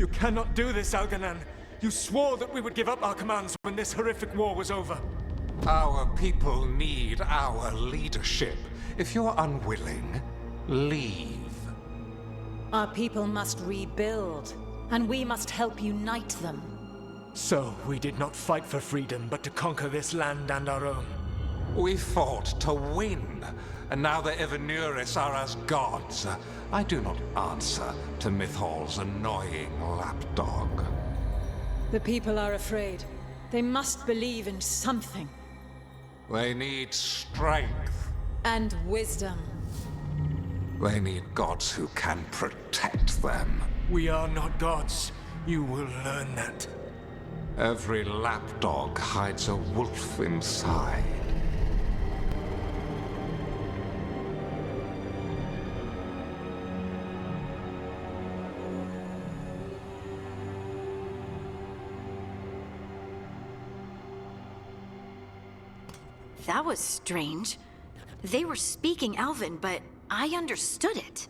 You cannot do this, Algernon. You swore that we would give up our commands when this horrific war was over. Our people need our leadership. If you're unwilling, leave. Our people must rebuild, and we must help unite them. So, we did not fight for freedom, but to conquer this land and our own. We fought to win, and now the Evanuris are as gods. I do not answer to Mythal's annoying lapdog. The people are afraid. They must believe in something. They need strength. And wisdom. They need gods who can protect them. We are not gods. You will learn that. Every lapdog hides a wolf inside. That was strange. They were speaking Elven, but I understood it.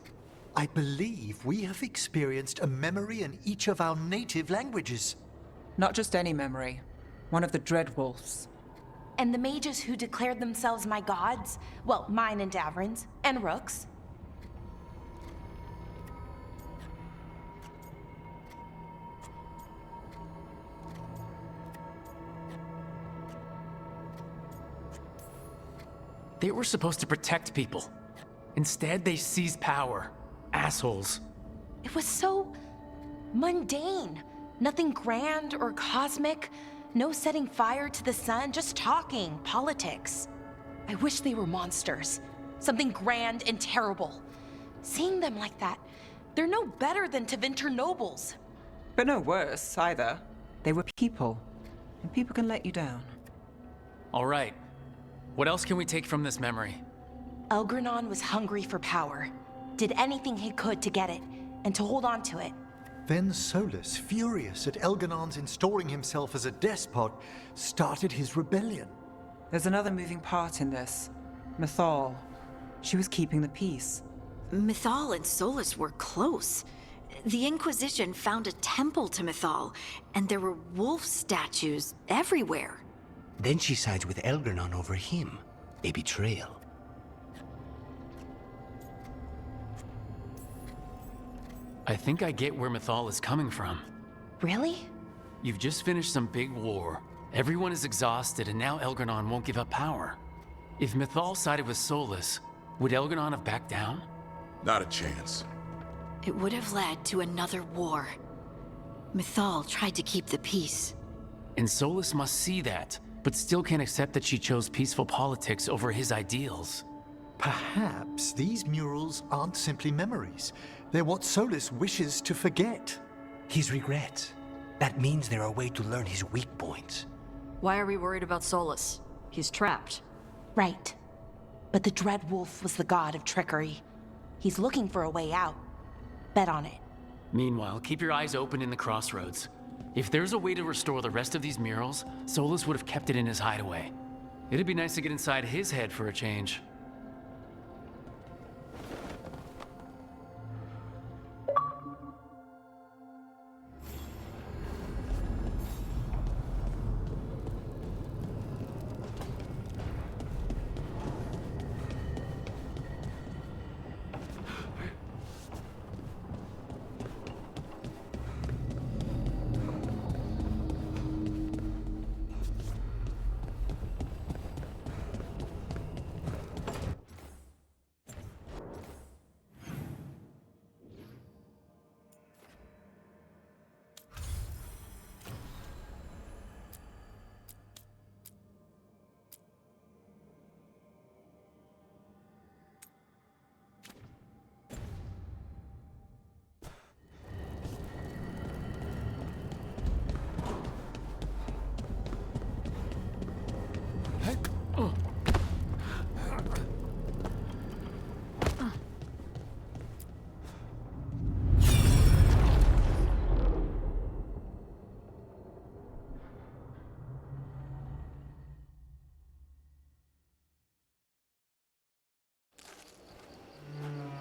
I believe we have experienced a memory in each of our native languages. Not just any memory. One of the Dreadwolves. And the mages who declared themselves my gods? Well, mine and Davrin's, and Rook's. They were supposed to protect people. Instead, they seized power. Assholes. It was so mundane. Nothing grand or cosmic. No setting fire to the sun, just talking, politics. I wish they were monsters. Something grand and terrible. Seeing them like that, they're no better than Tevinter nobles. But no worse, either. They were people. And people can let you down. All right. What else can we take from this memory? Elgranon was hungry for power. Did anything he could to get it, and to hold on to it. Then Solus, furious at Elganon's installing himself as a despot, started his rebellion. There's another moving part in this. Mythal. She was keeping the peace. Mythal and Solus were close. The Inquisition found a temple to Mythal, and there were wolf statues everywhere. Then she sides with Elgranon over him. A betrayal. I think I get where Mythal is coming from. Really? You've just finished some big war. Everyone is exhausted, and now Elgranon won't give up power. If Mythal sided with Solus, would Elgranon have backed down? Not a chance. It would have led to another war. Mythal tried to keep the peace. And Solus must see that, but still can't accept that she chose peaceful politics over his ideals. Perhaps these murals aren't simply memories. They're what Solus wishes to forget. His regrets. That means they're a way to learn his weak points. Why are we worried about Solus? He's trapped. Right. But the Dreadwolf was the god of trickery. He's looking for a way out. Bet on it. Meanwhile, keep your eyes open in the crossroads. If there's a way to restore the rest of these murals, Solus would have kept it in his hideaway. It'd be nice to get inside his head for a change.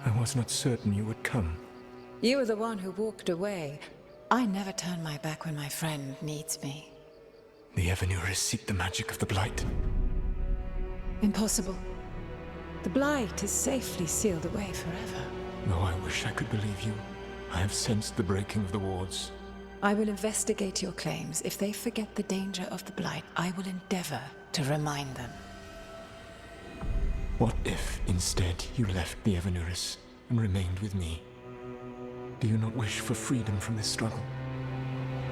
I was not certain you would come. You were the one who walked away. I never turn my back when my friend needs me. The Evanurus seek the magic of the Blight. Impossible. The Blight is safely sealed away forever. Oh, I wish I could believe you. I have sensed the breaking of the wards. I will investigate your claims. If they forget the danger of the Blight, I will endeavor to remind them. What if, instead, you left the Evanurus and remained with me? Do you not wish for freedom from this struggle?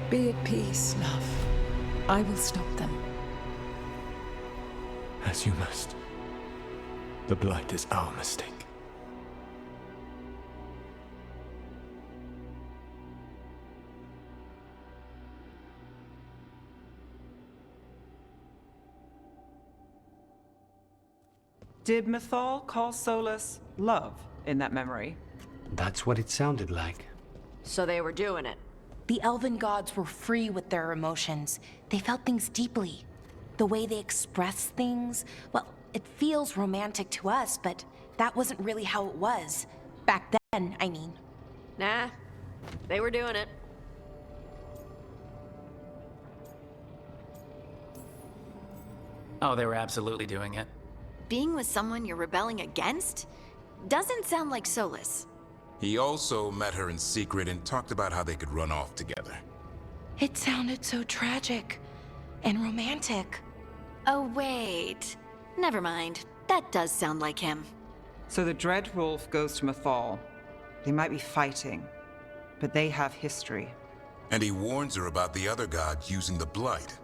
Be at peace, love. I will stop them. As you must. The Blight is our mistake. Did Mythal call Solus love in that memory? That's what it sounded like. So they were doing it. The elven gods were free with their emotions. They felt things deeply. The way they expressed things, well, it feels romantic to us, but that wasn't really how it was. Back then, I mean. Nah, they were doing it. Oh, they were absolutely doing it. Being with someone you're rebelling against? Doesn't sound like Solus. He also met her in secret and talked about how they could run off together. It sounded so tragic and romantic. Oh, wait. Never mind. That does sound like him. So the Dread Wolf goes to Mythal. They might be fighting, but they have history. And he warns her about the other gods using the Blight.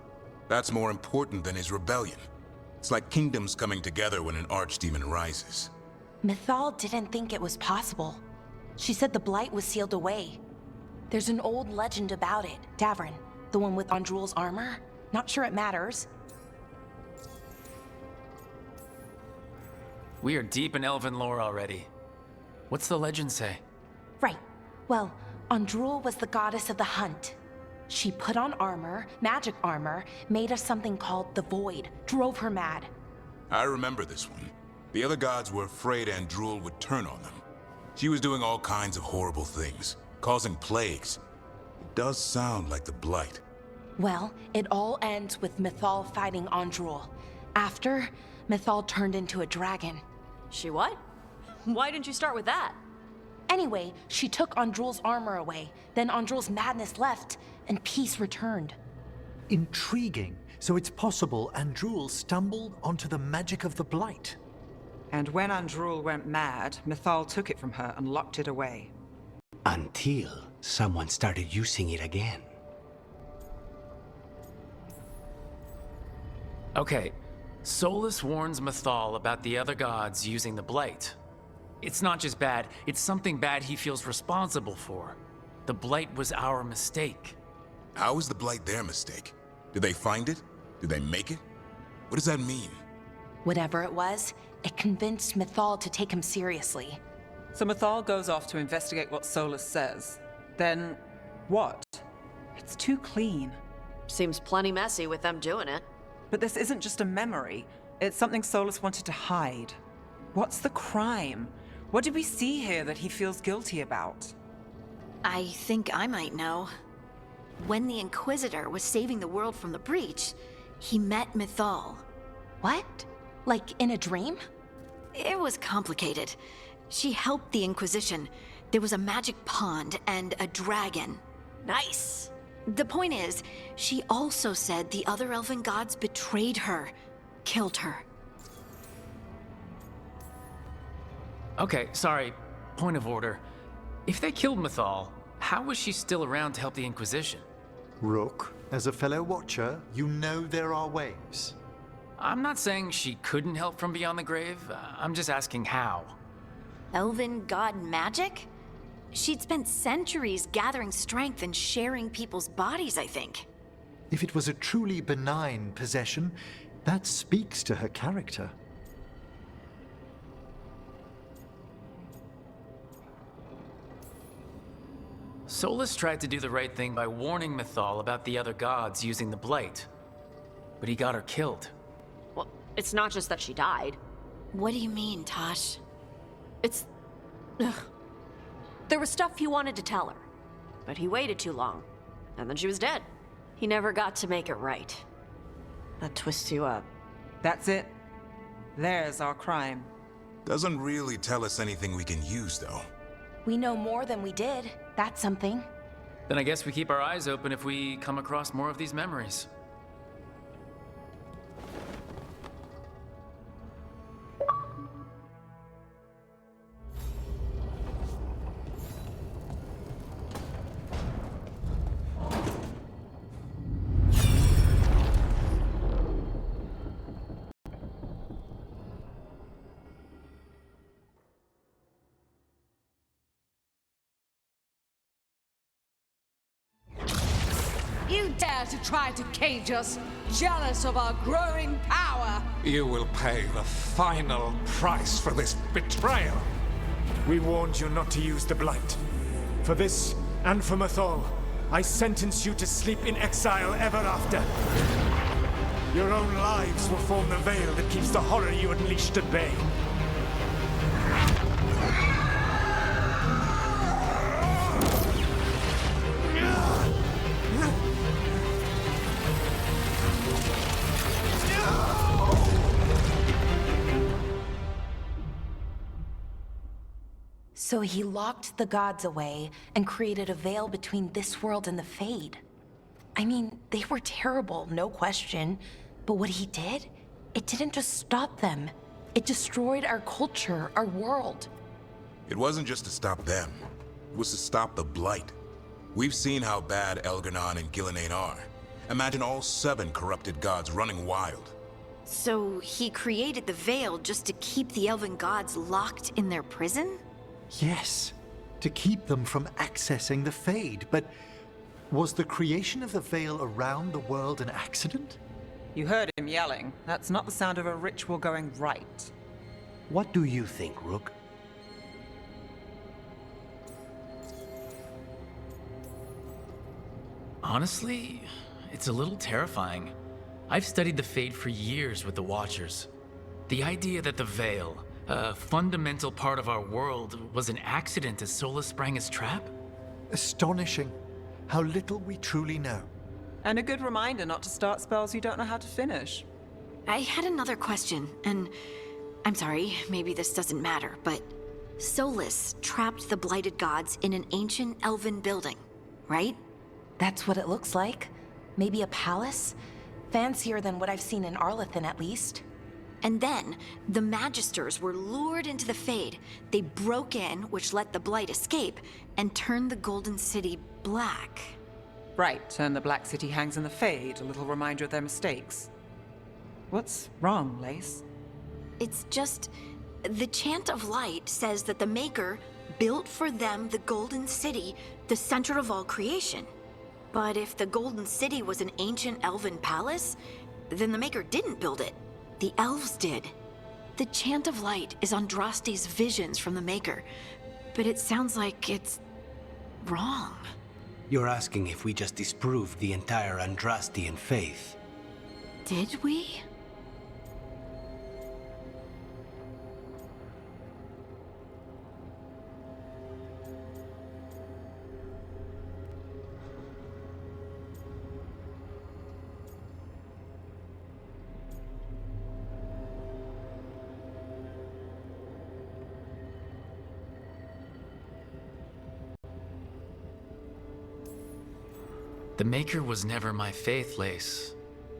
That's more important than his rebellion. It's like kingdoms coming together when an archdemon rises. Mythal didn't think it was possible. She said the Blight was sealed away. There's an old legend about it. Davrin, the one with Andrul's armor. Not sure it matters. We are deep in elven lore already. What's the legend say? Right. Well, Andrul was the goddess of the hunt. She put on armor, magic armor, made of something called the Void, drove her mad. I remember this one. The other gods were afraid Andrul would turn on them. She was doing all kinds of horrible things, causing plagues. It does sound like the Blight. Well, it all ends with Mythal fighting Andrul. After, Mythal turned into a dragon. She what? Why didn't you start with that? Anyway, she took Andrul's armor away. Then Andrul's madness left, and peace returned. Intriguing. So it's possible Andrul stumbled onto the magic of the Blight. And when Andrul went mad, Mythal took it from her and locked it away. Until someone started using it again. Okay, Solus warns Mythal about the other gods using the Blight. It's not just bad, it's something bad he feels responsible for. The Blight was our mistake. How is the Blight their mistake? Did they find it? Did they make it? What does that mean? Whatever it was, it convinced Mythal to take him seriously. So Mythal goes off to investigate what Solus says. Then, what? It's too clean. Seems plenty messy with them doing it. But this isn't just a memory. It's something Solus wanted to hide. What's the crime? What did we see here that he feels guilty about? I think I might know. When the Inquisitor was saving the world from the breach, he met Mythal. What? Like in a dream? It was complicated. She helped the Inquisition. There was a magic pond and a dragon. Nice. The point is, she also said the other elven gods betrayed her, killed her. Okay, sorry, point of order. If they killed Mythal, how was she still around to help the Inquisition? Rook, as a fellow watcher, you know there are ways. I'm not saying she couldn't help from beyond the grave, I'm just asking how. Elven god magic? She'd spent centuries gathering strength and sharing people's bodies, I think. If it was a truly benign possession, that speaks to her character. Solus tried to do the right thing by warning Mythal about the other gods using the Blight. But he got her killed. Well, it's not just that she died. What do you mean, Tosh? It's... Ugh. There was stuff he wanted to tell her. but he waited too long. And then she was dead. He never got to make it right. That twists you up. That's it. There's our crime. Doesn't really tell us anything we can use, though. We know more than we did. That's something. Then I guess we keep our eyes open if we come across more of these memories. You dare to try to cage us, jealous of our growing power! You will pay the final price for this betrayal. We warned you not to use the Blight. For this, and for Mythal, I sentence you to sleep in exile ever after. Your own lives will form the veil that keeps the horror you unleashed at bay. So he locked the gods away and created a veil between this world and the Fade. I mean, they were terrible, no question. But what he did, it didn't just stop them. It destroyed our culture, our world. It wasn't just to stop them. It was to stop the Blight. We've seen how bad Elganon and Gillenane are. Imagine all 7 corrupted gods running wild. So he created the Veil just to keep the elven gods locked in their prison? Yes, to keep them from accessing the Fade. But was the creation of the Veil around the world an accident? You heard him yelling. That's not the sound of a ritual going right. What do you think, Rook? Honestly, it's a little terrifying. I've studied the Fade for years with the Watchers. The idea that the Veil, a fundamental part of our world, was an accident as Solus sprang his trap? Astonishing. How little we truly know. And a good reminder not to start spells you don't know how to finish. I had another question, and I'm sorry, maybe this doesn't matter, but Solus trapped the blighted gods in an ancient elven building, right? That's what it looks like. Maybe a palace? Fancier than what I've seen in Arlethan, at least. And then, the Magisters were lured into the Fade. They broke in, which let the Blight escape, and turned the Golden City black. Right, and the Black City hangs in the Fade, a little reminder of their mistakes. What's wrong, Lace? It's just... the Chant of Light says that the Maker built for them the Golden City, the center of all creation. But if the Golden City was an ancient elven palace, then the Maker didn't build it. The elves did. The Chant of Light is Andraste's visions from the Maker, but it sounds like it's wrong. You're asking if we just disproved the entire Andrastian faith. Did we? The Maker was never my faith, Lace.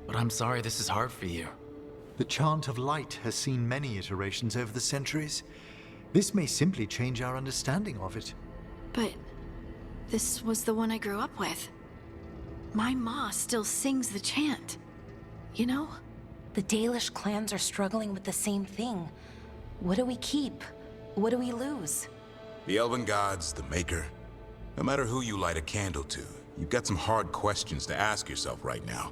But I'm sorry this is hard for you. The Chant of Light has seen many iterations over the centuries. This may simply change our understanding of it. But this was the one I grew up with. My ma still sings the chant. You know? The Dalish clans are struggling with the same thing. What do we keep? What do we lose? The Elven Gods, the Maker. No matter who you light a candle to, you've got some hard questions to ask yourself right now.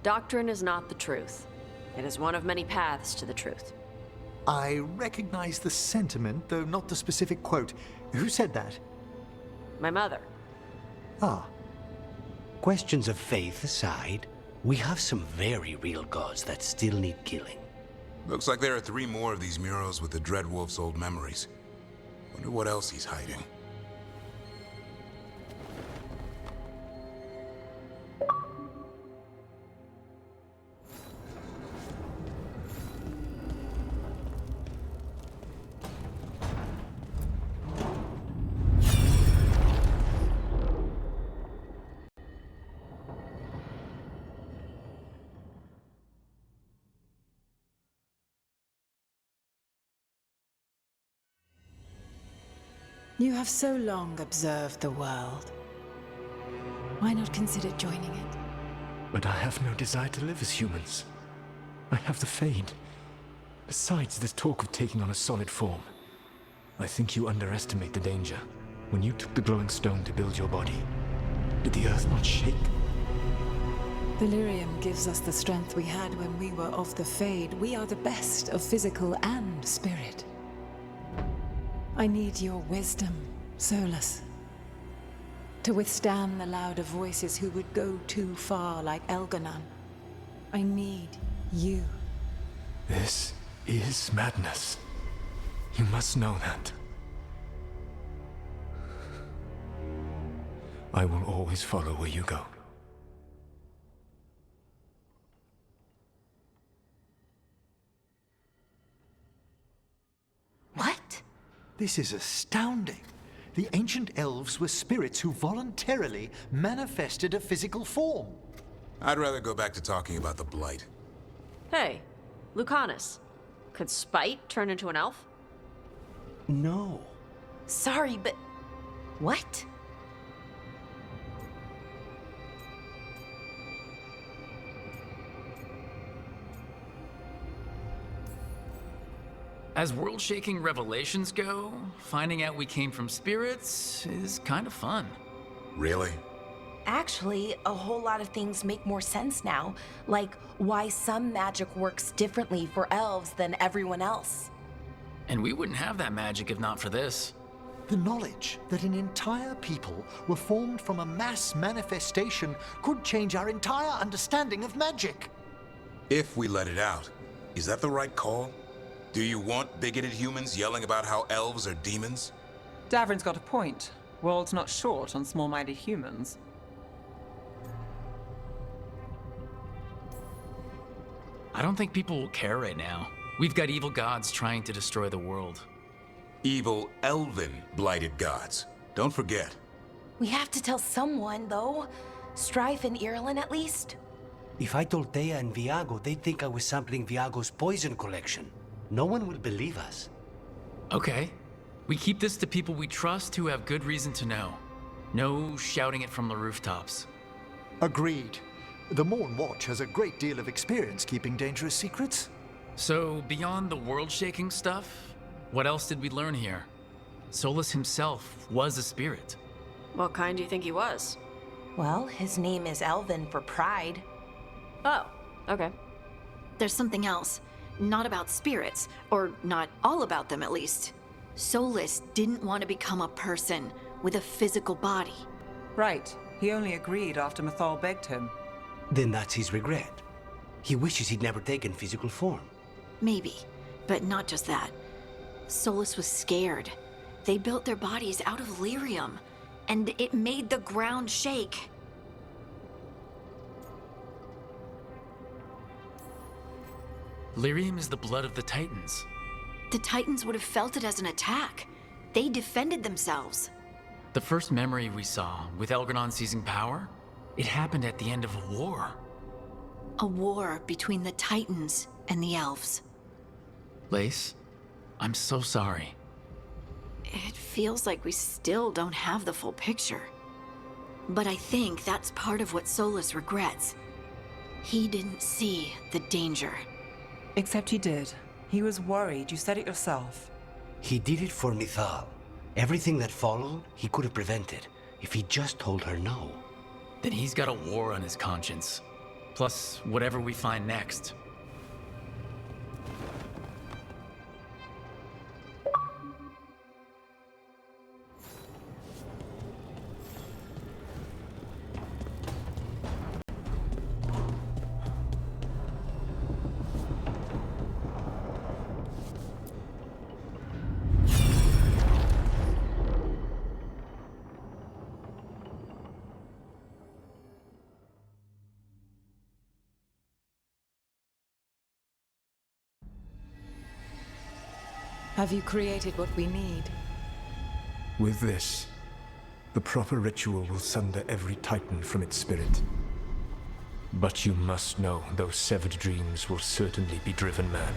Doctrine is not the truth. It is one of many paths to the truth. I recognize the sentiment, though not the specific quote. Who said that? My mother. Ah. Questions of faith aside, we have some very real gods that still need killing. Looks like there are 3 more of these murals with the Dreadwolf's old memories. Wonder what else he's hiding. You have so long observed the world. Why not consider joining it? But I have no desire to live as humans. I have the Fade. Besides, this talk of taking on a solid form. I think you underestimate the danger. When you took the glowing stone to build your body, did the earth not shake? Delirium gives us the strength we had when we were of the Fade. We are the best of physical and spirit. I need your wisdom, Solus. To withstand the louder voices who would go too far like Elganon. I need you. This is madness. You must know that. I will always follow where you go. What? This is astounding. The ancient elves were spirits who voluntarily manifested a physical form. I'd rather go back to talking about the Blight. Hey, Lucanus. Could Spite turn into an elf? No. Sorry, but... what? As world-shaking revelations go, finding out we came from spirits is kind of fun. Really? Actually, a whole lot of things make more sense now, like why some magic works differently for elves than everyone else. And we wouldn't have that magic if not for this. The knowledge that an entire people were formed from a mass manifestation could change our entire understanding of magic. If we let it out, is that the right call? Do you want bigoted humans yelling about how elves are demons? Davrin's got a point. World's not short on small-minded humans. I don't think people will care right now. We've got evil gods trying to destroy the world. Evil elven blighted gods. Don't forget. We have to tell someone, though. Strife and Irulan, at least. If I told Thea and Viago, they'd think I was sampling Viago's poison collection. No one will believe us. Okay. We keep this to people we trust who have good reason to know. No shouting it from the rooftops. Agreed. The Morn Watch has a great deal of experience keeping dangerous secrets. So, beyond the world-shaking stuff, what else did we learn here? Solus himself was a spirit. What kind do you think he was? Well, his name is Elven for pride. Oh, okay. There's something else. Not about spirits, or not all about them at least. Solus didn't want to become a person with a physical body. Right. He only agreed after Mythal begged him. Then that's his regret. He wishes he'd never taken physical form. Maybe, but not just that. Solus was scared. They built their bodies out of lyrium, and it made the ground shake. Lyrium is the blood of the Titans. The Titans would have felt it as an attack. They defended themselves. The first memory we saw, with Elganon seizing power, it happened at the end of a war. A war between the Titans and the elves. Lace, I'm so sorry. It feels like we still don't have the full picture. But I think that's part of what Solus regrets. He didn't see the danger. Except he did. He was worried. You said it yourself. He did it for Mythal. Everything that followed, he could have prevented if he just told her no. Then he's got a war on his conscience. Plus, whatever we find next. Have you created what we need? With this, the proper ritual will sunder every Titan from its spirit. But you must know those severed dreams will certainly be driven mad.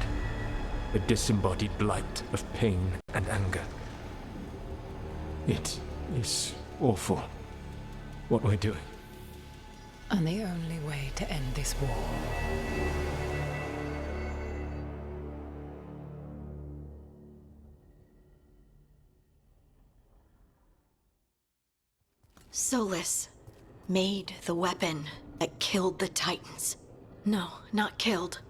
A disembodied blight of pain and anger. It is awful what we're doing. And the only way to end this war. Solus made the weapon that killed the Titans. No, not killed.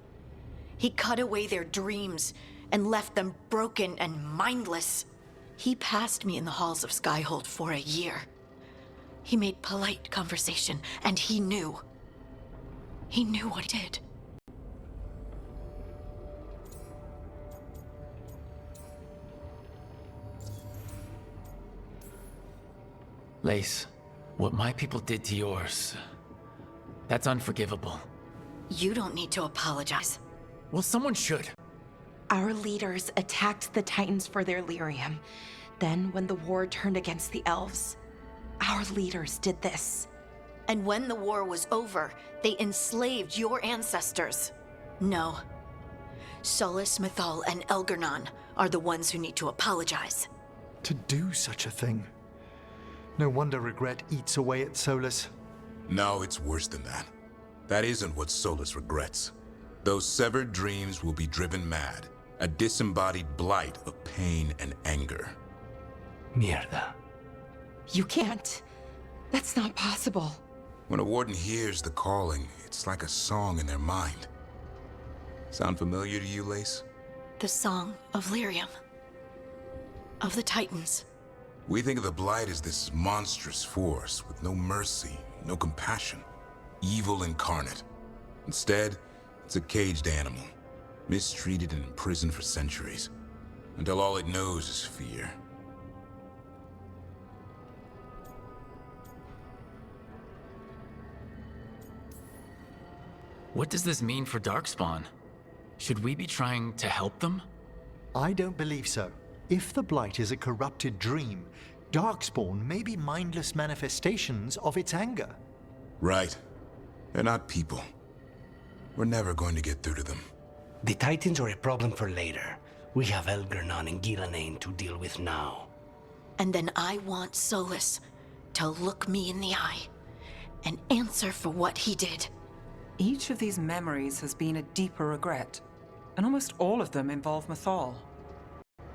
He cut away their dreams and left them broken and mindless. He passed me in the halls of Skyhold for a year. He made polite conversation, and he knew. He knew what he did. Lace, what my people did to yours, that's unforgivable. You don't need to apologize. Well, someone should. Our leaders attacked the Titans for their lyrium. Then, when the war turned against the elves, our leaders did this. And when the war was over, they enslaved your ancestors. No. Solus, Mythal, and Elgar'nan are the ones who need to apologize. To do such a thing. No wonder regret eats away at Solus. No, it's worse than that. That isn't what Solus regrets. Those severed dreams will be driven mad, a disembodied blight of pain and anger. Mierda. You can't. That's not possible. When a warden hears the calling, it's like a song in their mind. Sound familiar to you, Lace? The Song of Lyrium. Of the Titans. We think of the Blight as this monstrous force with no mercy, no compassion. Evil incarnate. Instead, it's a caged animal, mistreated and imprisoned for centuries, until all it knows is fear. What does this mean for Darkspawn? Should we be trying to help them? I don't believe so. If the Blight is a corrupted dream, Darkspawn may be mindless manifestations of its anger. Right. They're not people. We're never going to get through to them. The Titans are a problem for later. We have Elgar'nan and Gillanane to deal with now. And then I want Solus to look me in the eye and answer for what he did. Each of these memories has been a deeper regret, and almost all of them involve Mythal.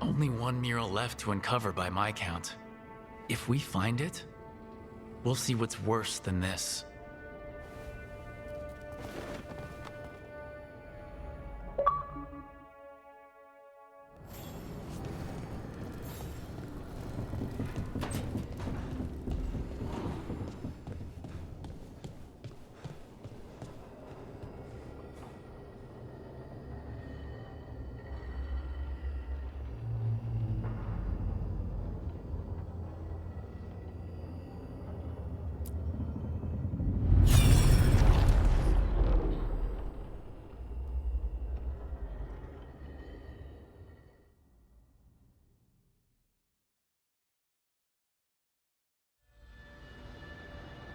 Only one mural left to uncover by my count. If we find it, we'll see what's worse than this.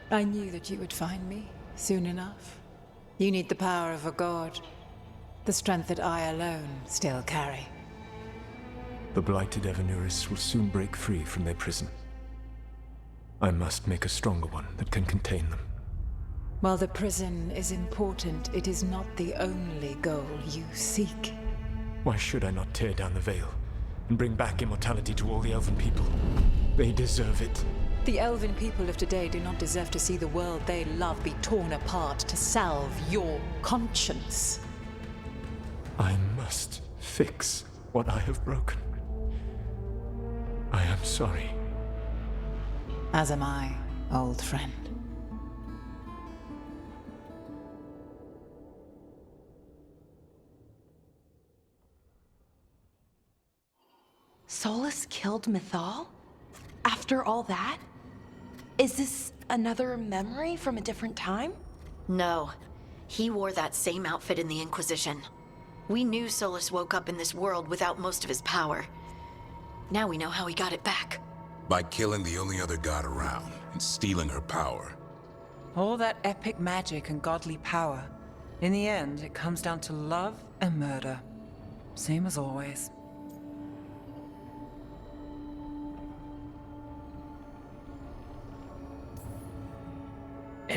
I knew that you would find me soon enough. You need the power of a god, the strength that I alone still carry. The blighted Evanuris will soon break free from their prison. I must make a stronger one that can contain them. While the prison is important, it is not the only goal you seek. Why should I not tear down the veil and bring back immortality to all the Elven people? They deserve it. The Elven people of today do not deserve to see the world they love be torn apart to salve your conscience. I must fix what I have broken. I am sorry. As am I, old friend. Solus killed Mythal? After all that? Is this another memory from a different time? No. He wore that same outfit in the Inquisition. We knew Solus woke up in this world without most of his power. Now we know how he got it back. By killing the only other god around and stealing her power. All that epic magic and godly power. In the end, it comes down to love and murder. Same as always.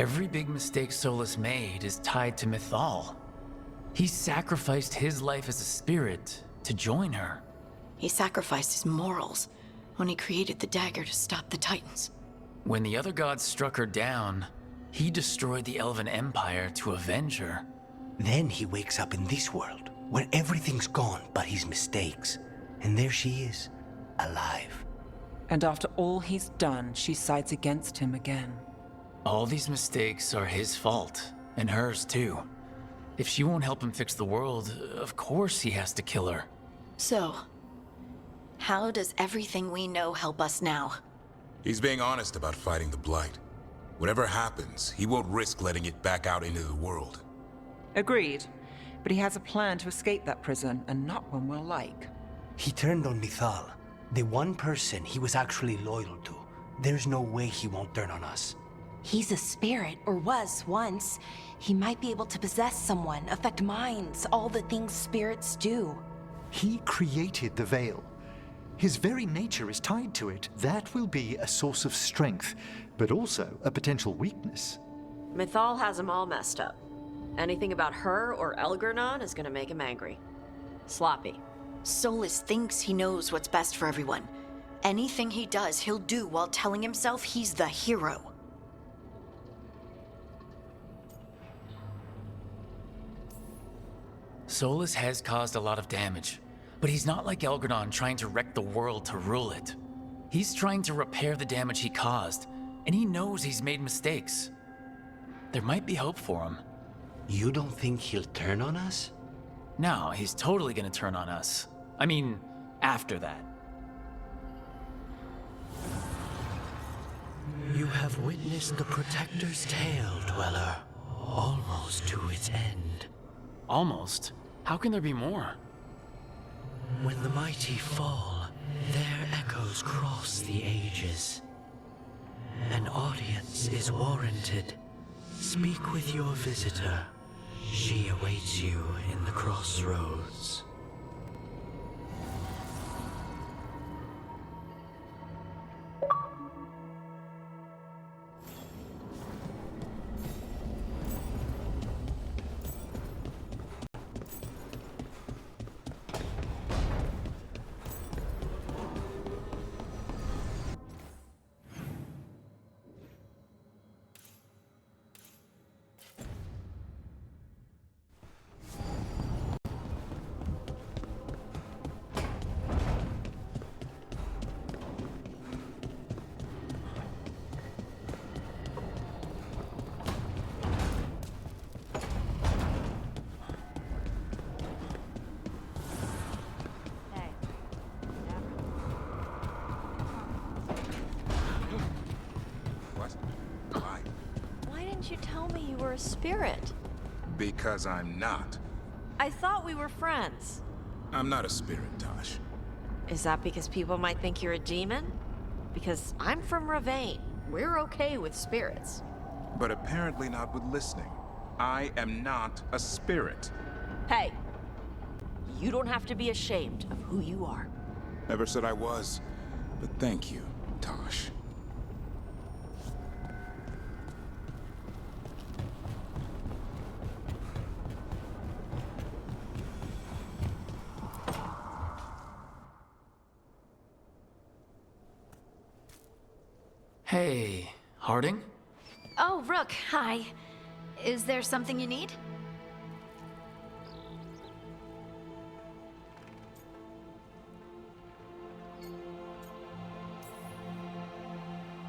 Every big mistake Solus made is tied to Mythal. He sacrificed his life as a spirit to join her. He sacrificed his morals when he created the dagger to stop the Titans. When the other gods struck her down, he destroyed the Elven Empire to avenge her. Then he wakes up in this world, where everything's gone but his mistakes. And there she is, alive. And after all he's done, she sides against him again. All these mistakes are his fault, and hers too. If she won't help him fix the world, of course he has to kill her. So, how does everything we know help us now? He's being honest about fighting the Blight. Whatever happens, he won't risk letting it back out into the world. Agreed. But he has a plan to escape that prison, and not one we'll like. He turned on Mythal, the one person he was actually loyal to. There's no way he won't turn on us. He's a spirit, or was once. He might be able to possess someone, affect minds, all the things spirits do. He created the Veil. His very nature is tied to it. That will be a source of strength, but also a potential weakness. Mythal has him all messed up. Anything about her or Elgernon is gonna make him angry. Sloppy. Solus thinks he knows what's best for everyone. Anything he does, he'll do while telling himself he's the hero. Solus has caused a lot of damage, but he's not like Elgernon trying to wreck the world to rule it. He's trying to repair the damage he caused, and he knows he's made mistakes. There might be hope for him. You don't think he'll turn on us? No, he's totally gonna turn on us. I mean, after that. You have witnessed the Protector's tale, Dweller, almost to its end. Almost? How can there be more? When the mighty fall, their echoes cross the ages. An audience is warranted. Speak with your visitor. She awaits you in the crossroads. What? Why? Why didn't you tell me you were a spirit? Because I'm not. I thought we were friends. I'm not a spirit, Tosh. Is that because people might think you're a demon? Because I'm from Ravain. We're okay with spirits. But apparently not with listening. I am not a spirit. Hey, you don't have to be ashamed of who you are. Never said I was. But thank you, Tosh. Hey, Harding? Oh, Rook, hi. Is there something you need?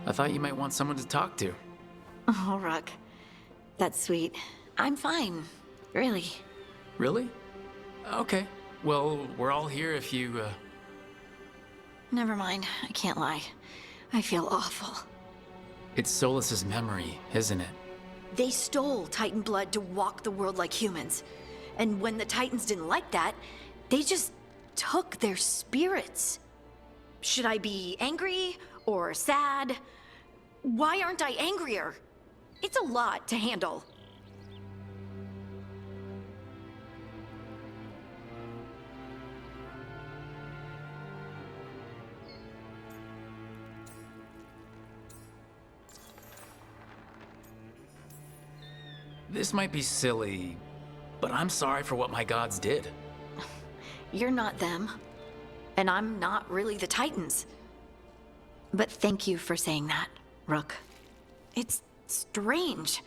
I thought you might want someone to talk to. Oh, Rook. That's sweet. I'm fine. Really. Really? Okay. Well, we're all here if you, Never mind. I can't lie. I feel awful. It's Solus's memory, isn't it? They stole Titan blood to walk the world like humans. And when the Titans didn't like that, they just took their spirits. Should I be angry or sad? Why aren't I angrier? It's a lot to handle. This might be silly, but I'm sorry for what my gods did. You're not them, and I'm not really the Titans. But thank you for saying that, Rook. It's strange.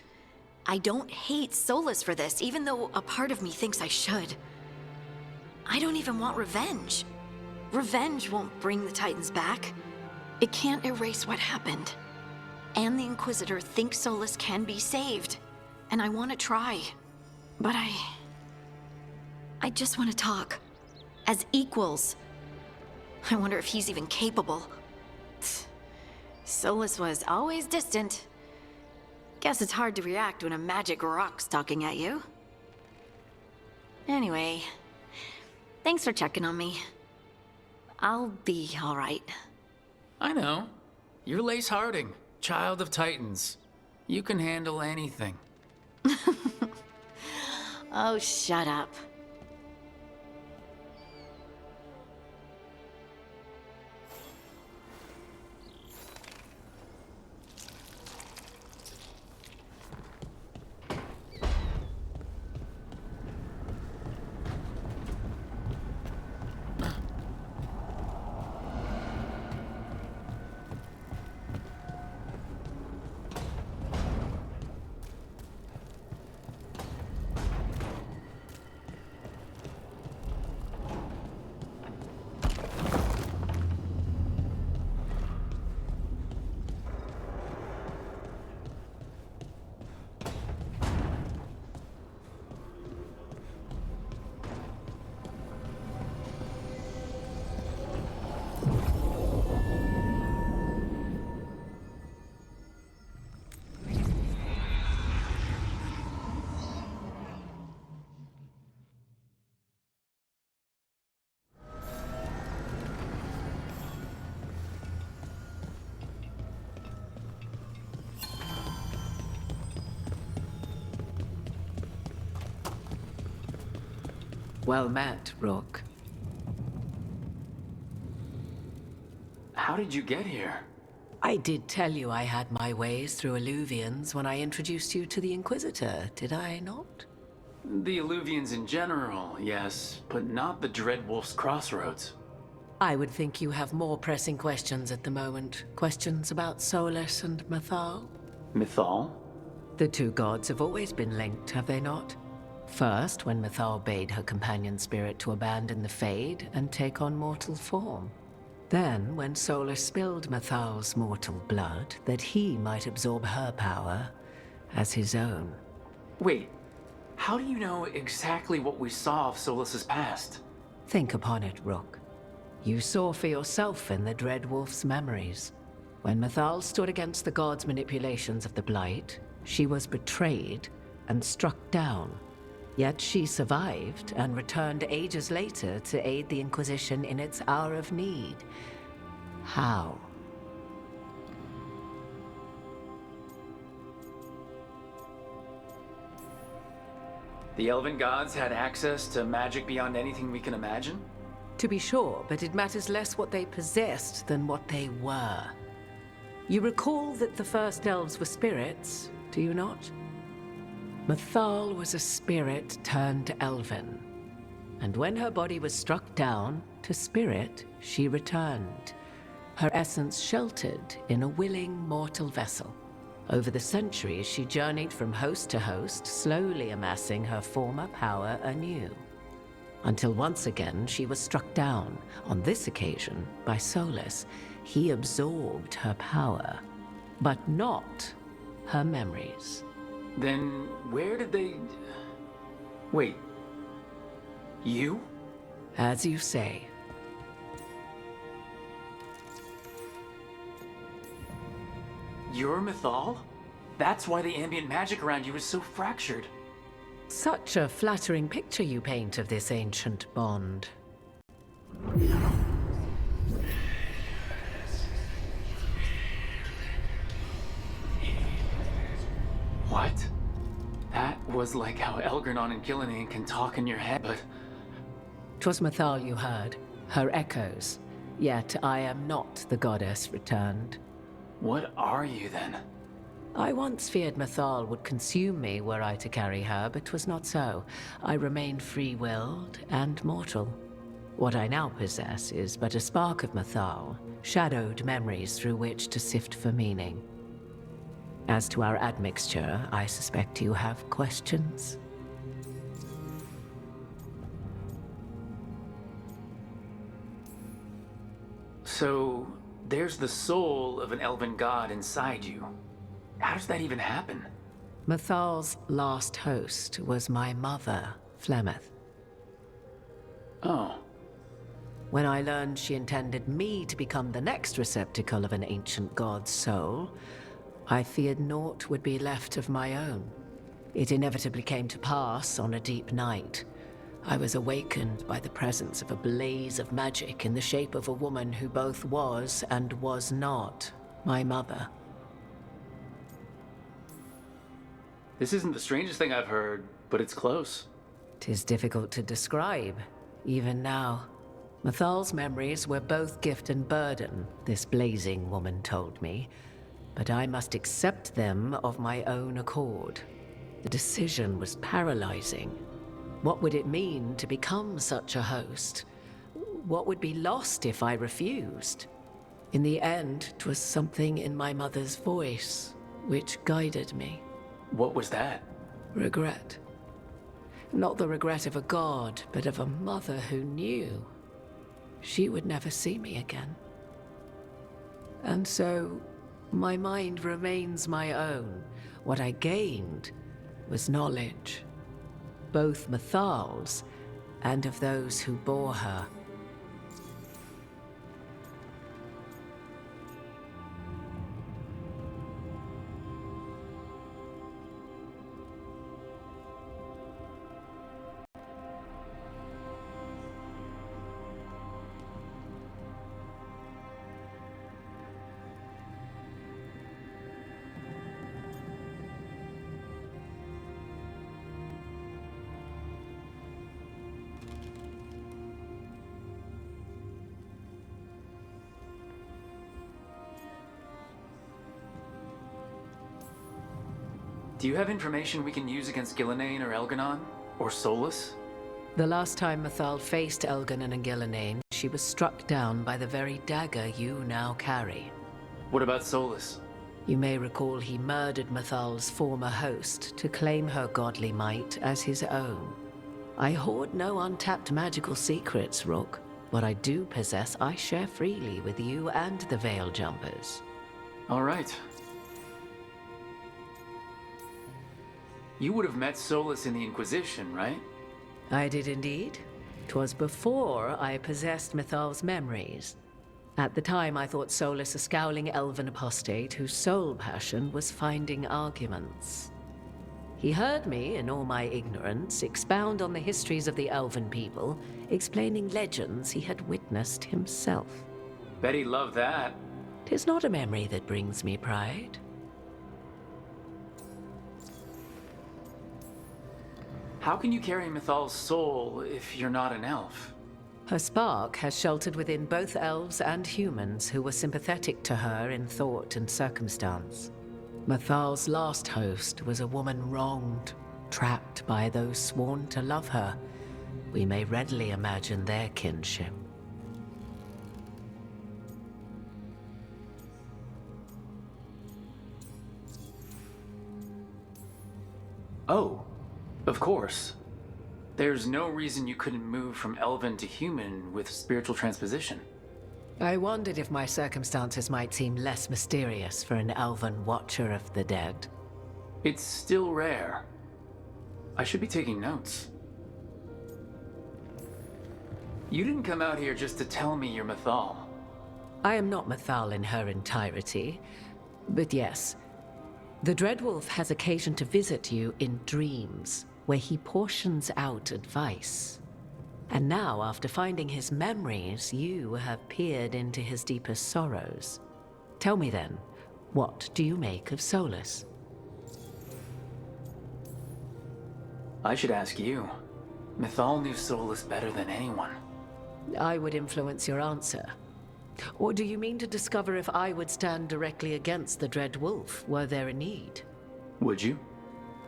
I don't hate Solus for this, even though a part of me thinks I should. I don't even want revenge. Revenge won't bring the Titans back. It can't erase what happened. And the Inquisitor thinks Solus can be saved. And I want to try. But I just want to talk. As equals. I wonder if he's even capable. Solus was always distant. Guess it's hard to react when a magic rock's talking at you. Anyway, thanks for checking on me. I'll be all right. I know. You're Lace Harding, child of Titans. You can handle anything. Oh, shut up. Well met, Rook. How did you get here? I did tell you I had my ways through Illuvians when I introduced you to the Inquisitor, did I not? The Illuvians in general, yes, but not the Dreadwolf's Crossroads. I would think you have more pressing questions at the moment. Questions about Solus and Mythal? Mythal? The two gods have always been linked, have they not? First, when Mythal bade her companion spirit to abandon the Fade and take on mortal form. Then, when Solus spilled Mythal's mortal blood, that he might absorb her power as his own. Wait, how do you know exactly what we saw of Solus's past? Think upon it, Rook. You saw for yourself in the Dreadwolf's memories. When Mythal stood against the gods' manipulations of the Blight, she was betrayed and struck down. Yet she survived and returned ages later to aid the Inquisition in its hour of need. How? The Elven gods had access to magic beyond anything we can imagine? To be sure, but it matters less what they possessed than what they were. You recall that the first elves were spirits, do you not? Mythal was a spirit turned elven. And when her body was struck down, to spirit, she returned. Her essence sheltered in a willing mortal vessel. Over the centuries, she journeyed from host to host, slowly amassing her former power anew. Until once again, she was struck down, on this occasion, by Solus. He absorbed her power, but not her memories. Then where did they... Wait. You? As you say. You're Mythal? That's why the ambient magic around you is so fractured. Such a flattering picture you paint of this ancient bond. What? That was like how Elgernon and Gillinan can talk in your head, but... 'Twas Mythal you heard, her echoes. Yet I am not the goddess returned. What are you then? I once feared Mythal would consume me were I to carry her, but 'twas not so. I remained free-willed and mortal. What I now possess is but a spark of Mythal, shadowed memories through which to sift for meaning. As to our admixture, I suspect you have questions. So, there's the soul of an elven god inside you. How does that even happen? Mythal's last host was my mother, Flemeth. Oh. When I learned she intended me to become the next receptacle of an ancient god's soul, I feared naught would be left of my own. It inevitably came to pass on a deep night. I was awakened by the presence of a blaze of magic in the shape of a woman who both was and was not my mother. This isn't the strangest thing I've heard, but it's close. 'Tis difficult to describe, even now. Mythal's memories were both gift and burden, this blazing woman told me, but I must accept them of my own accord. The decision was paralyzing. What would it mean to become such a host? What would be lost if I refused? In the end, 'twas something in my mother's voice which guided me. What was that? Regret. Not the regret of a god, but of a mother who knew she would never see me again. And so, my mind remains my own. What I gained was knowledge, both Mythal's and of those who bore her. Do you have information we can use against Gillenane or Elganon? Or Solus? The last time Mythal faced Elganon and Gillenane, she was struck down by the very dagger you now carry. What about Solus? You may recall he murdered Mythal's former host to claim her godly might as his own. I hoard no untapped magical secrets, Rook. What I do possess, I share freely with you and the Veil Jumpers. All right. You would have met Solus in the Inquisition, right? I did indeed. 'Twas before I possessed Mythal's memories. At the time, I thought Solus a scowling elven apostate whose sole passion was finding arguments. He heard me, in all my ignorance, expound on the histories of the elven people, explaining legends he had witnessed himself. Bet he loved that. 'Tis not a memory that brings me pride. How can you carry Mythal's soul if you're not an elf? Her spark has sheltered within both elves and humans who were sympathetic to her in thought and circumstance. Mythal's last host was a woman wronged, trapped by those sworn to love her. We may readily imagine their kinship. Oh, of course. There's no reason you couldn't move from elven to human with spiritual transposition. I wondered if my circumstances might seem less mysterious for an elven watcher of the dead. It's still rare. I should be taking notes. You didn't come out here just to tell me you're Mythal. I am not Mythal in her entirety, but yes. The Dreadwolf has occasion to visit you in dreams, where he portions out advice. And now, after finding his memories, you have peered into his deepest sorrows. Tell me then, what do you make of Solus? I should ask you. Mythal knew Solus better than anyone. I would influence your answer. Or do you mean to discover if I would stand directly against the Dread Wolf were there a need? Would you?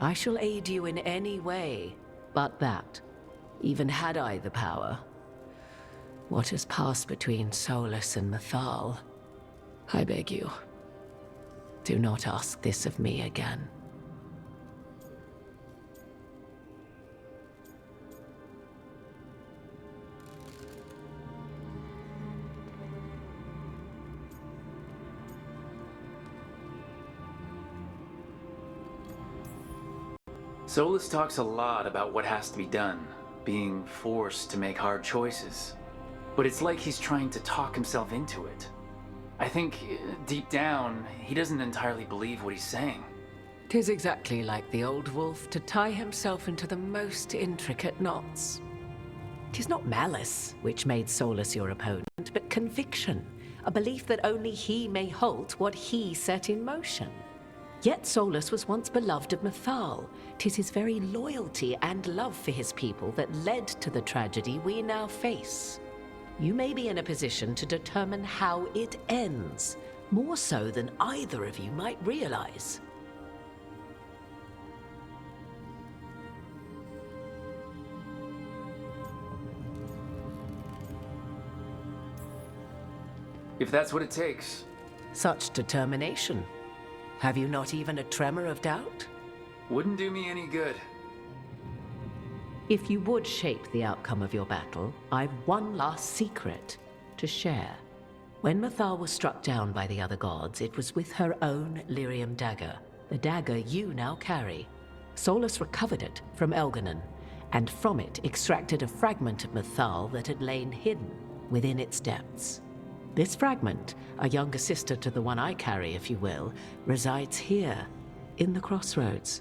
I shall aid you in any way but that, even had I the power. What has passed between Solus and Mythal, I beg you, do not ask this of me again. Solus talks a lot about what has to be done, being forced to make hard choices. But it's like he's trying to talk himself into it. I think, deep down, he doesn't entirely believe what he's saying. 'Tis exactly like the old wolf to tie himself into the most intricate knots. 'Tis not malice which made Solus your opponent, but conviction, a belief that only he may halt what he set in motion. Yet Solus was once beloved of Mythal. 'Tis his very loyalty and love for his people that led to the tragedy we now face. You may be in a position to determine how it ends, more so than either of you might realize. If that's what it takes. Such determination. Have you not even a tremor of doubt? Wouldn't do me any good. If you would shape the outcome of your battle, I've one last secret to share. When Mythal was struck down by the other gods, it was with her own lyrium dagger, the dagger you now carry. Solus recovered it from Elganon, and from it extracted a fragment of Mythal that had lain hidden within its depths. This fragment, a younger sister to the one I carry, if you will, resides here, in the crossroads.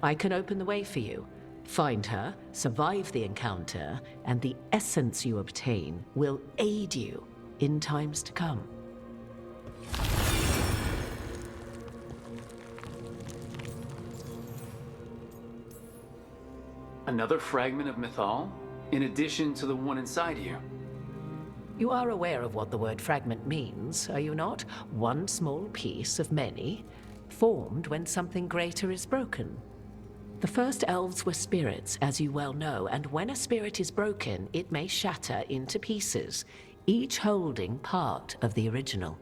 I can open the way for you, find her, survive the encounter, and the essence you obtain will aid you in times to come. Another fragment of Mythal? In addition to the one inside you? You are aware of what the word fragment means, are you not? One small piece of many, formed when something greater is broken. The first elves were spirits, as you well know, and when a spirit is broken, it may shatter into pieces, each holding part of the original.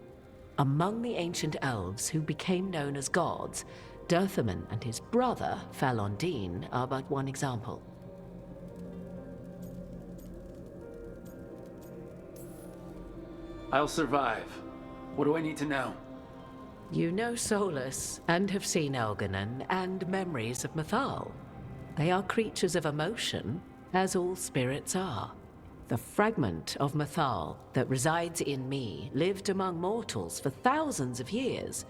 Among the ancient elves who became known as gods, Dirthaman and his brother, Falondine, are but one example. I'll survive. What do I need to know? You know Solus, and have seen Elganon, and memories of Mythal. They are creatures of emotion, as all spirits are. The fragment of Mythal that resides in me lived among mortals for thousands of years.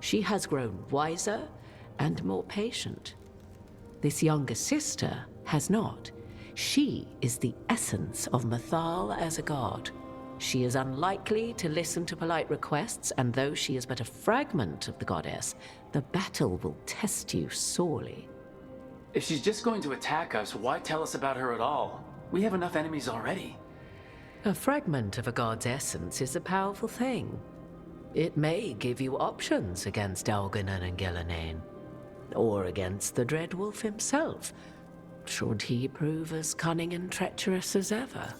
She has grown wiser and more patient. This younger sister has not. She is the essence of Mythal as a god. She is unlikely to listen to polite requests, and though she is but a fragment of the goddess, the battle will test you sorely. If she's just going to attack us, why tell us about her at all? We have enough enemies already. A fragment of a god's essence is a powerful thing. It may give you options against Elganon and Gillenane, or against the Dread Wolf himself, should he prove as cunning and treacherous as ever.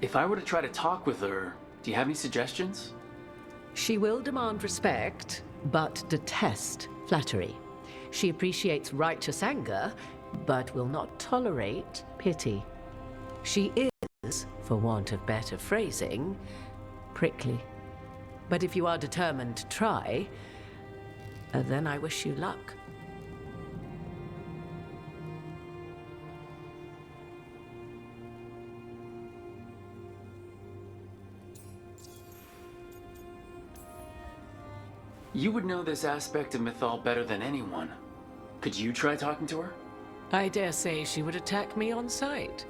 If I were to try to talk with her, do you have any suggestions? She will demand respect, but detest flattery. She appreciates righteous anger, but will not tolerate pity. She is, for want of better phrasing, prickly. But if you are determined to try, then I wish you luck. You would know this aspect of Mythal better than anyone. Could you try talking to her? I dare say she would attack me on sight.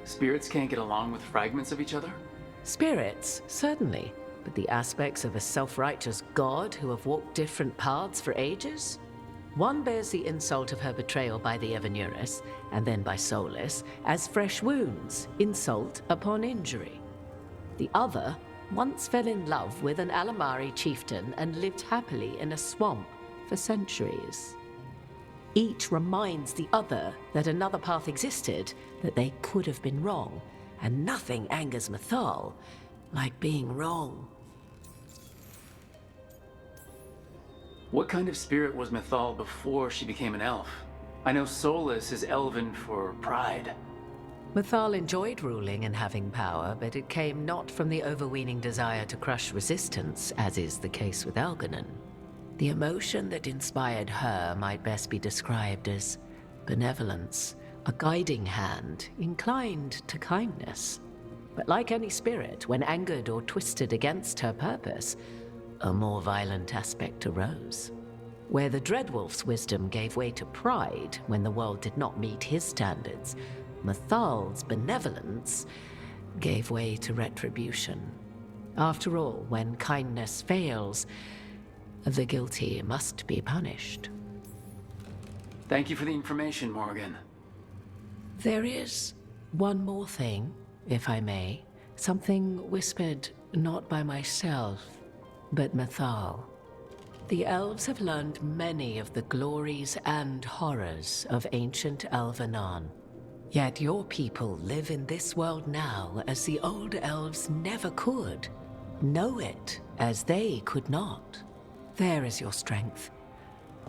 Spirits can't get along with fragments of each other? Spirits, certainly. But the aspects of a self-righteous god who have walked different paths for ages? One bears the insult of her betrayal by the Evanuris, and then by Solus, as fresh wounds, insult upon injury. The other once fell in love with an Alamari chieftain and lived happily in a swamp for centuries. Each reminds the other that another path existed, that they could have been wrong, and nothing angers Mythal like being wrong. What kind of spirit was Mythal before she became an elf? I know Solus is elven for pride. Mythal enjoyed ruling and having power, but it came not from the overweening desire to crush resistance, as is the case with Algernon. The emotion that inspired her might best be described as benevolence, a guiding hand, inclined to kindness. But like any spirit, when angered or twisted against her purpose, a more violent aspect arose. Where the Dreadwolf's wisdom gave way to pride when the world did not meet his standards, Mythal's benevolence gave way to retribution. After all, when kindness fails, the guilty must be punished. Thank you for the information, Morgan. There is one more thing, if I may. Something whispered not by myself, but Mythal. The elves have learned many of the glories and horrors of ancient Elvenon. Yet your people live in this world now as the old elves never could. Know it as they could not. There is your strength.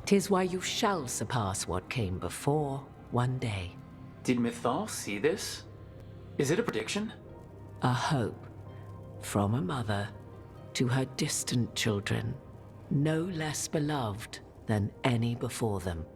'Tis why you shall surpass what came before one day. Did Mythal see this? Is it a prediction? A hope from a mother to her distant children, no less beloved than any before them.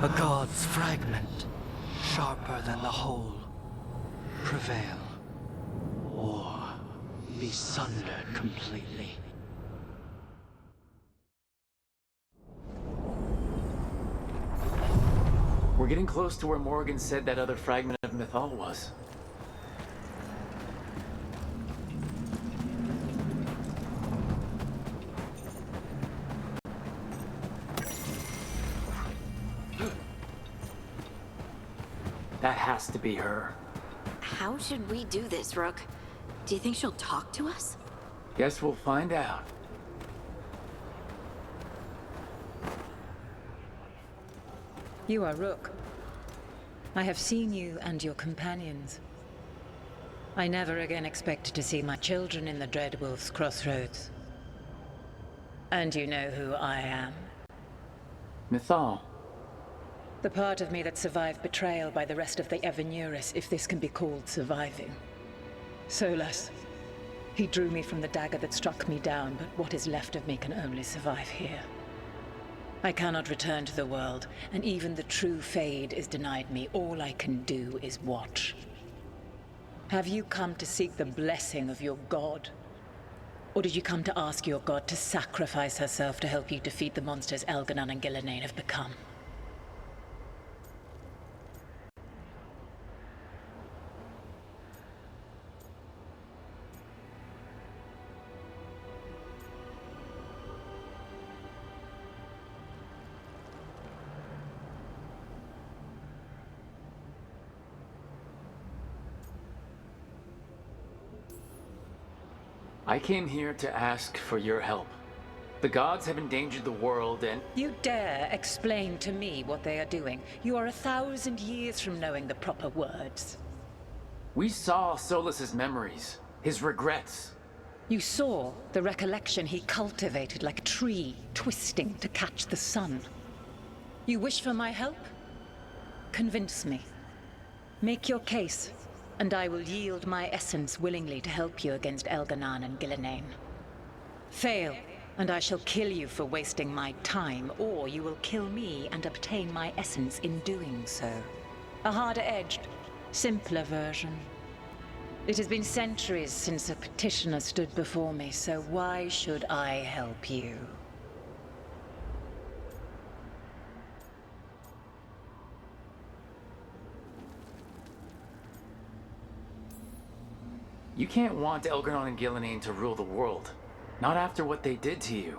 A god's fragment, sharper than the whole. Prevail, or be sundered completely. We're getting close to where Morgan said that other fragment of Mythal was. That has to be her. How should we do this, Rook? Do you think she'll talk to us? Guess we'll find out. You are Rook. I have seen you and your companions. I never again expected to see my children in the Dreadwolf's crossroads. And you know who I am. Mythal. The part of me that survived betrayal by the rest of the Evanuris, if this can be called surviving. Solus. He drew me from the dagger that struck me down, but what is left of me can only survive here. I cannot return to the world, and even the true Fade is denied me. All I can do is watch. Have you come to seek the blessing of your god? Or did you come to ask your god to sacrifice herself to help you defeat the monsters Elganon and Gillenane have become? I came here to ask for your help. The gods have endangered the world and... You dare explain to me what they are doing? You are 1,000 years from knowing the proper words. We saw Solas's memories, his regrets. You saw the recollection he cultivated like a tree, twisting to catch the sun. You wish for my help? Convince me. Make your case, and I will yield my essence willingly to help you against Elganon and Gillenane. Fail, and I shall kill you for wasting my time, or you will kill me and obtain my essence in doing so. A harder-edged, simpler version. It has been centuries since a petitioner stood before me, so why should I help you? You can't want Elganon and Gillenane to rule the world. Not after what they did to you.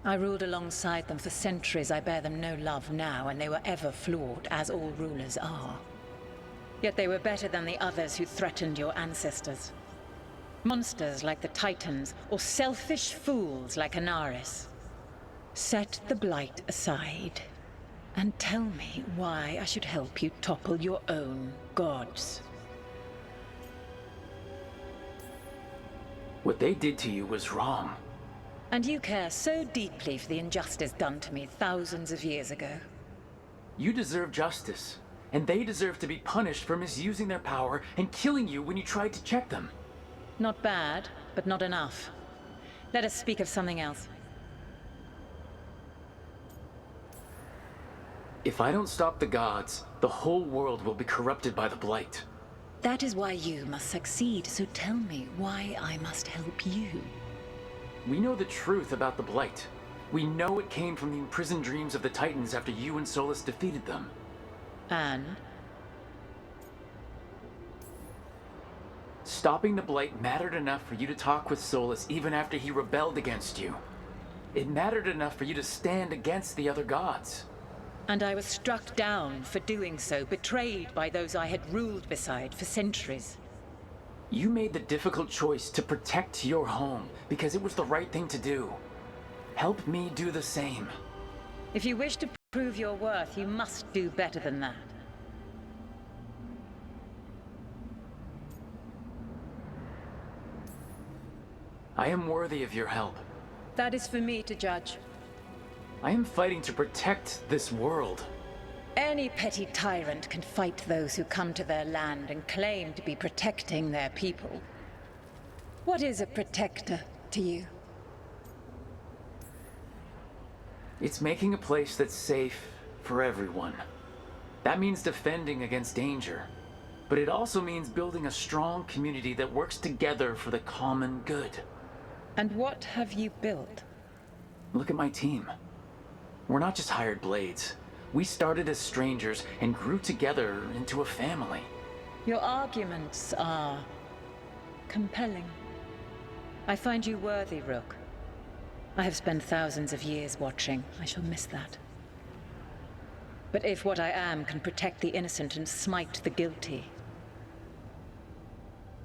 I ruled alongside them for centuries. I bear them no love now, and they were ever flawed, as all rulers are. Yet they were better than the others who threatened your ancestors. Monsters like the Titans, or selfish fools like Anaris. Set the Blight aside, and tell me why I should help you topple your own gods. What they did to you was wrong. And you care so deeply for the injustice done to me thousands of years ago. You deserve justice, and they deserve to be punished for misusing their power and killing you when you tried to check them. Not bad, but not enough. Let us speak of something else. If I don't stop the gods, the whole world will be corrupted by the Blight. That is why you must succeed, so tell me why I must help you. We know the truth about the Blight. We know it came from the imprisoned dreams of the Titans after you and Solas defeated them. And? Stopping the Blight mattered enough for you to talk with Solas even after he rebelled against you. It mattered enough for you to stand against the other gods. And I was struck down for doing so, betrayed by those I had ruled beside for centuries. You made the difficult choice to protect your home because it was the right thing to do. Help me do the same. If you wish to prove your worth, you must do better than that. I am worthy of your help. That is for me to judge. I am fighting to protect this world. Any petty tyrant can fight those who come to their land and claim to be protecting their people. What is a protector to you? It's making a place that's safe for everyone. That means defending against danger. But it also means building a strong community that works together for the common good. And what have you built? Look at my team. We're not just hired blades. We started as strangers and grew together into a family. Your arguments are compelling. I find you worthy, Rook. I have spent thousands of years watching. I shall miss that. But if what I am can protect the innocent and smite the guilty,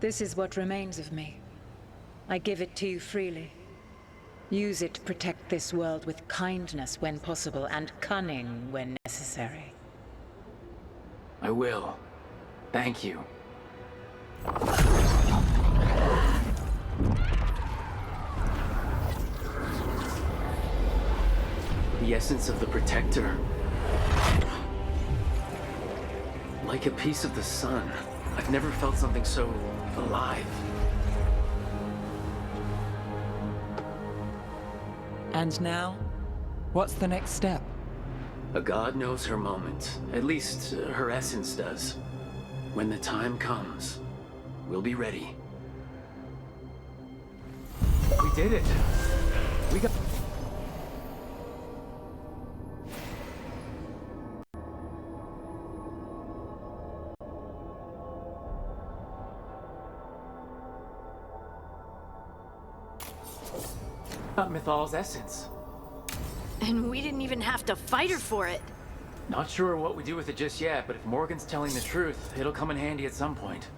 this is what remains of me. I give it to you freely. Use it to protect this world with kindness when possible and cunning when necessary. I will. Thank you. The essence of the Protector. Like a piece of the sun. I've never felt something so alive. And now? What's the next step? A god knows her moment. At least, her essence does. When the time comes, we'll be ready. We did it! We got... Mythal's essence. And we didn't even have to fight her for it. Not sure what we do with it just yet, but if Morgan's telling the truth, it'll come in handy at some point.